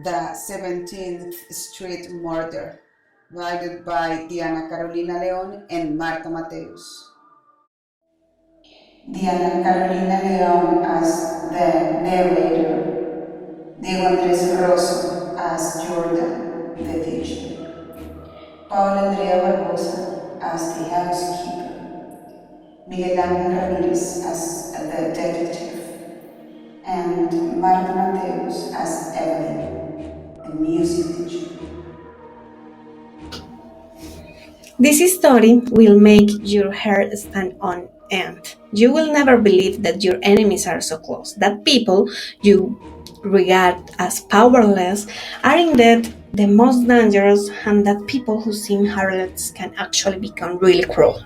The 17th Street Murder, written by Diana Carolina León and Marta Mateus. Diana Carolina León as the narrator, Diego Andrés Rosso as Jordan, the teacher, Paula Andrea Barbosa as the housekeeper, Miguel Ángel Ramírez as the detective, and Marta Mateus as Evelyn, the music teacher. This story will make your hair stand on end. You will never believe that your enemies are so close, that people you regard as powerless are indeed the most dangerous, and that people who seem harmless can actually become really cruel.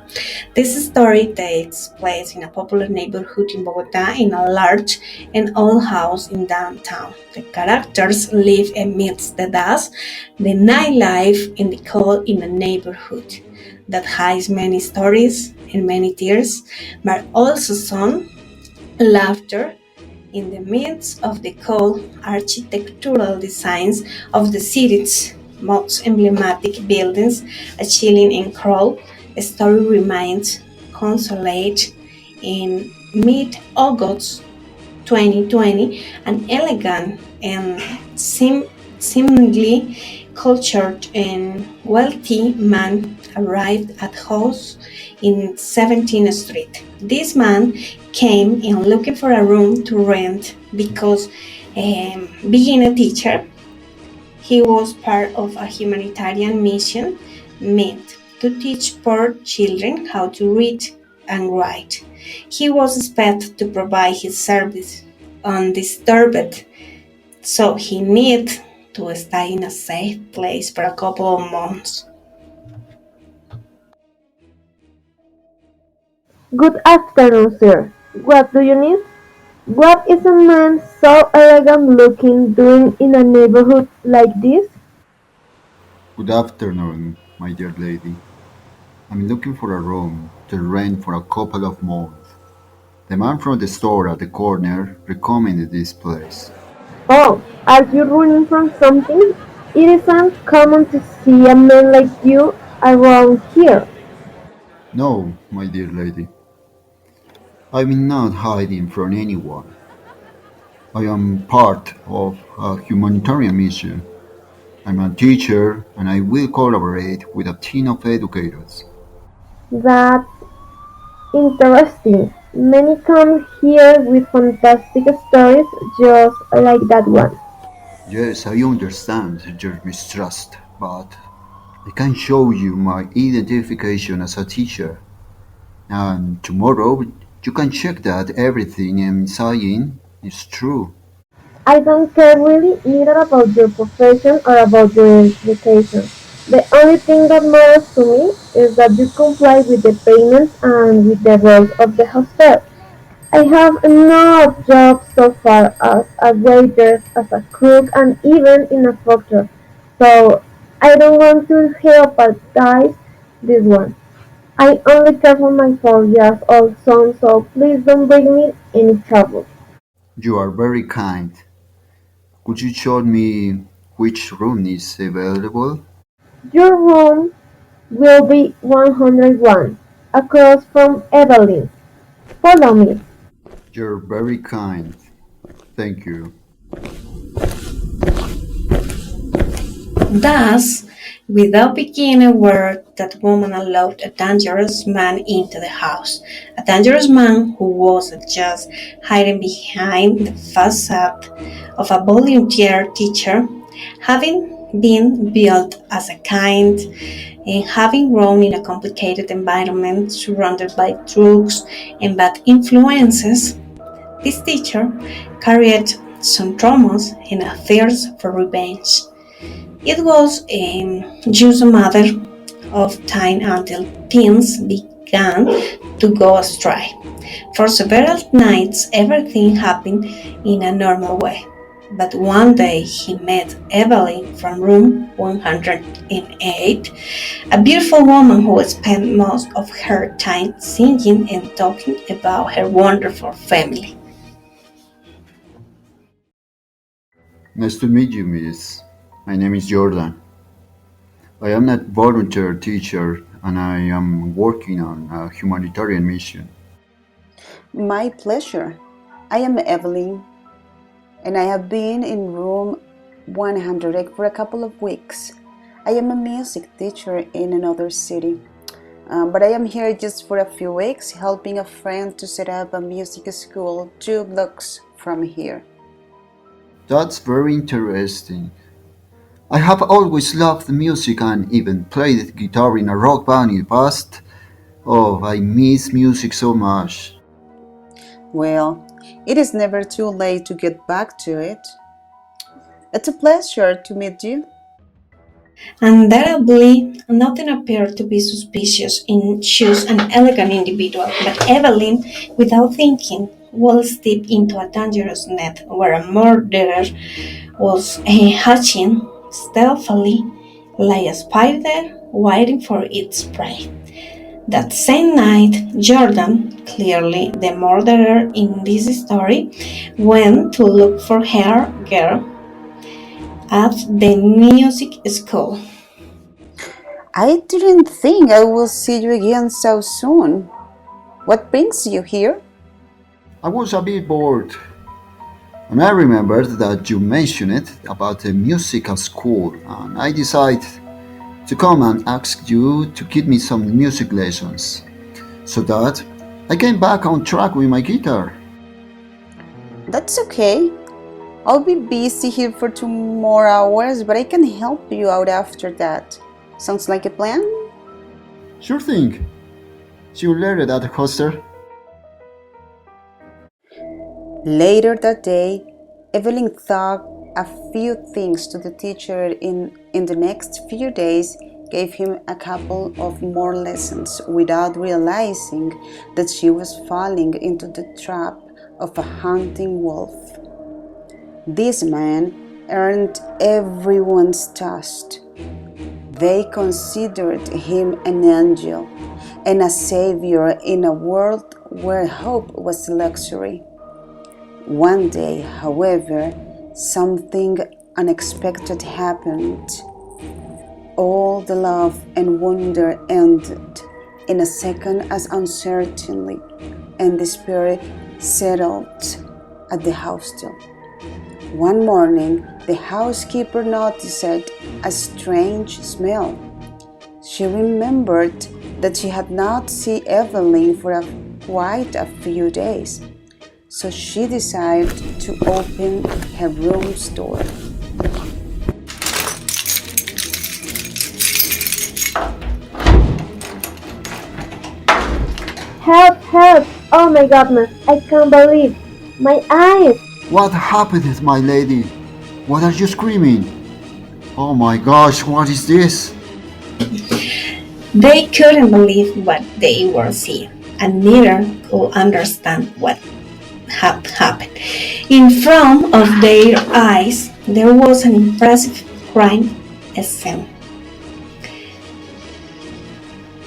This story takes place in a popular neighborhood in Bogota in a large and old house in downtown. The characters live amidst the dust, the nightlife, and the cold in a neighborhood that hides many stories and many tears, but also some laughter in the midst of the cold architectural designs of the city's most emblematic buildings. A chilling and cruel story remains consolate in mid-August 2020, an elegant and seemingly cultured and wealthy man arrived at house in 17th Street. This man came in looking for a room to rent because, being a teacher, he was part of a humanitarian mission meant to teach poor children how to read and write. He was expected to provide his service undisturbed, so he needed to stay in a safe place for a couple of months. Good afternoon, sir. What do you need? What is a man so elegant looking doing in a neighborhood like this? Good afternoon, my dear lady. I'm looking for a room to rent for a couple of months. The man from the store at the corner recommended this place. Oh, are you running from something? It isn't common to see a man like you around here. No, my dear lady, I'm not hiding from anyone. I am part of a humanitarian mission. I'm a teacher and I will collaborate with a team of educators. That's interesting. Many come here with fantastic stories just like that one. Yes, I understand your mistrust, but I can show you my identification as a teacher. And tomorrow you can check that everything I'm saying is true. I don't care really neither about your profession or about your education. The only thing that matters to me is that you comply with the payments and with the rules of the hostel. I have enough jobs so far as a waitress, as a cook, and even in a food truck. So I don't want to jeopardize this one. I only care for my 4 years old son, so please don't bring me any trouble. You are very kind. Could you show me which room is available? Your room will be 101, across from Evelyn. Follow me. You're very kind. Thank you. Thus, without being aware, that woman allowed a dangerous man into the house. A dangerous man who was just hiding behind the facade of a volunteer teacher, having been built as a kind and having grown in a complicated environment surrounded by drugs and bad influences. This teacher carried some traumas and a thirst for revenge. It was just a matter of time until things began to go astray. For several nights, everything happened in a normal way. But one day he met Evelyn from room 108, a beautiful woman who spent most of her time singing and talking about her wonderful family. Nice to meet you, miss. My name is Jordan. I am a volunteer teacher and I am working on a humanitarian mission. My pleasure. I am Evelyn, and I have been in room 100 for a couple of weeks. I am a music teacher in another city, but I am here just for a few weeks helping a friend to set up a music school 2 blocks from here. That's very interesting. I have always loved music and even played guitar in a rock band in the past. Oh, I miss music so much. Well, it is never too late to get back to it. It's a pleasure to meet you. Undoubtedly, nothing appeared to be suspicious in Chu's an elegant individual, but Evelyn, without thinking, was stepped into a dangerous net where a murderer was hatching stealthily like a spider waiting for its prey. That same night, Jordan, clearly the murderer in this story, went to look for her girl at the music school. I didn't think I will see you again so soon. What brings you here? I was a bit bored, and I remembered that you mentioned it about the musical school, and I decided to come and ask you to give me some music lessons so that I came back on track with my guitar. That's okay. I'll be busy here for 2 more hours, but I can help you out after that. Sounds like a plan? Sure thing. See you later at the hostel. Later that day, Evelyn thought a few things to the teacher in the next few days, gave him a couple of more lessons without realizing that she was falling into the trap of a hunting wolf. This man earned everyone's trust. They considered him an angel and a savior in a world where hope was luxury. One day, however, something unexpected happened. All the love and wonder ended in a second as uncertainty and despair settled at the hostel. One morning, the housekeeper noticed a strange smell. She remembered that she had not seen Evelyn for quite a few days, so she decided to open her room's door. Help, help! Oh my goodness, I can't believe my eyes! What happened, my lady? What are you screaming? Oh my gosh, what is this? They couldn't believe what they were seeing, and neither could understand what had happened. In front of their eyes, there was an impressive crime scene.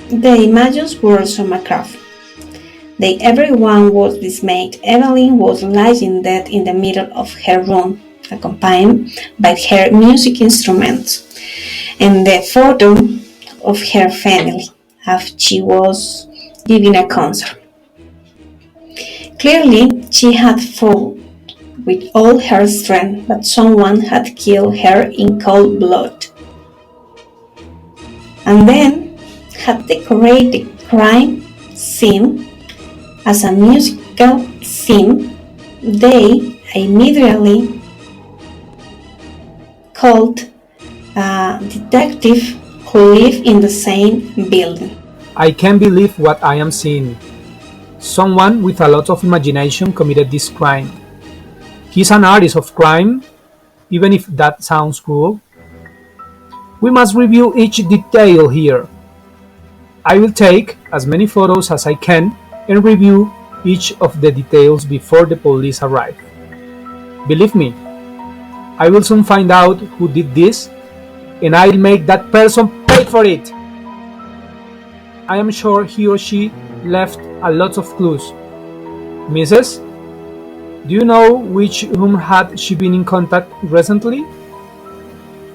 The images were so macabre. Everyone was dismayed. Evelyn was lying dead in the middle of her room, accompanied by her music instruments, and the photo of her family as she was giving a concert. Clearly, she had fought with all her strength, but someone had killed her in cold blood, and then had decorated the crime scene as a musical scene. They immediately called a detective who lived in the same building. I can't believe what I am seeing. Someone with a lot of imagination committed this crime. He's an artist of crime, even if that sounds cruel. We must review each detail here. I will take as many photos as I can and review each of the details before the police arrive. Believe me, I will soon find out who did this, and I'll make that person pay for it. I am sure he or she left a lot of clues. Mrs., Do you know which whom had she been in contact recently?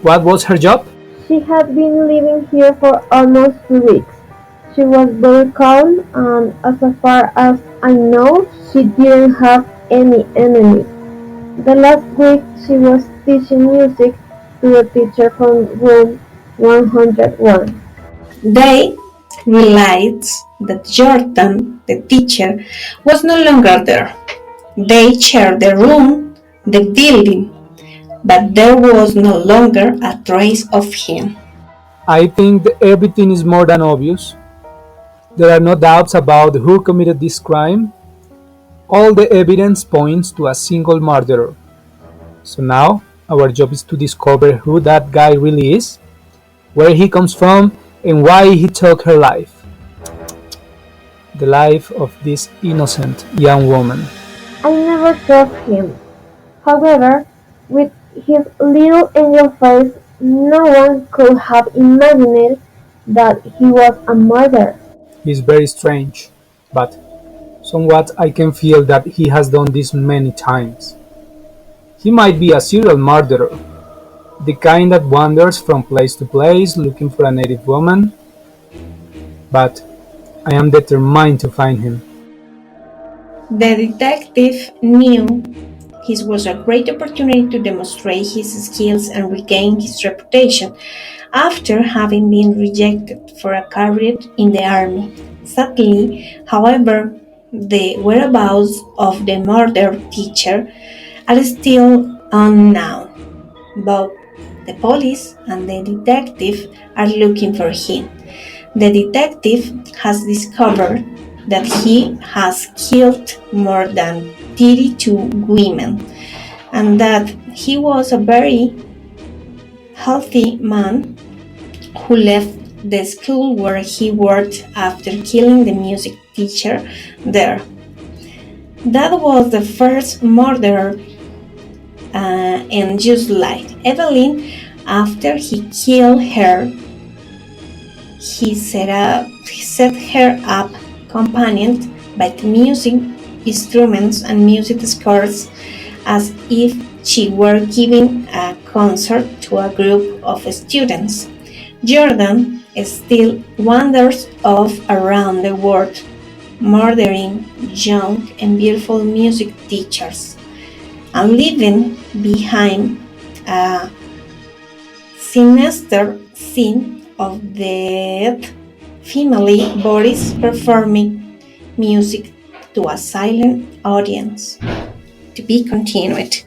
What was her job? She had been living here for almost 2 weeks. She was very calm, and as far as I know, she didn't have any enemies. The last week she was teaching music to the teacher from room 101. They realized that Jordan, the teacher, was no longer there. They shared the room, the building, but there was no longer a trace of him. I think that everything is more than obvious. There are no doubts about who committed this crime. All the evidence points to a single murderer. So now, our job is to discover who that guy really is, where he comes from, and why he took her life. The life of this innocent young woman. I never trust him. However, with his little angel face, no one could have imagined that he was a murderer. He's very strange, but somewhat I can feel that he has done this many times. He might be a serial murderer, the kind that wanders from place to place looking for a native woman, but I am determined to find him. The detective knew his was a great opportunity to demonstrate his skills and regain his reputation after having been rejected for a career in the army. Sadly, however, the whereabouts of the murdered teacher are still unknown. Both the police and the detective are looking for him. The detective has discovered that he has killed more than 32 women and that he was a very healthy man who left the school where he worked after killing the music teacher there. That was the first murder and just like Evelyn, after he killed her, he set her up accompanied by music instruments and music scores as if she were giving a concert to a group of students. Jordan still wanders off around the world, murdering young and beautiful music teachers, and leaving behind a sinister scene of dead family bodies performing music to a silent audience. To be continued.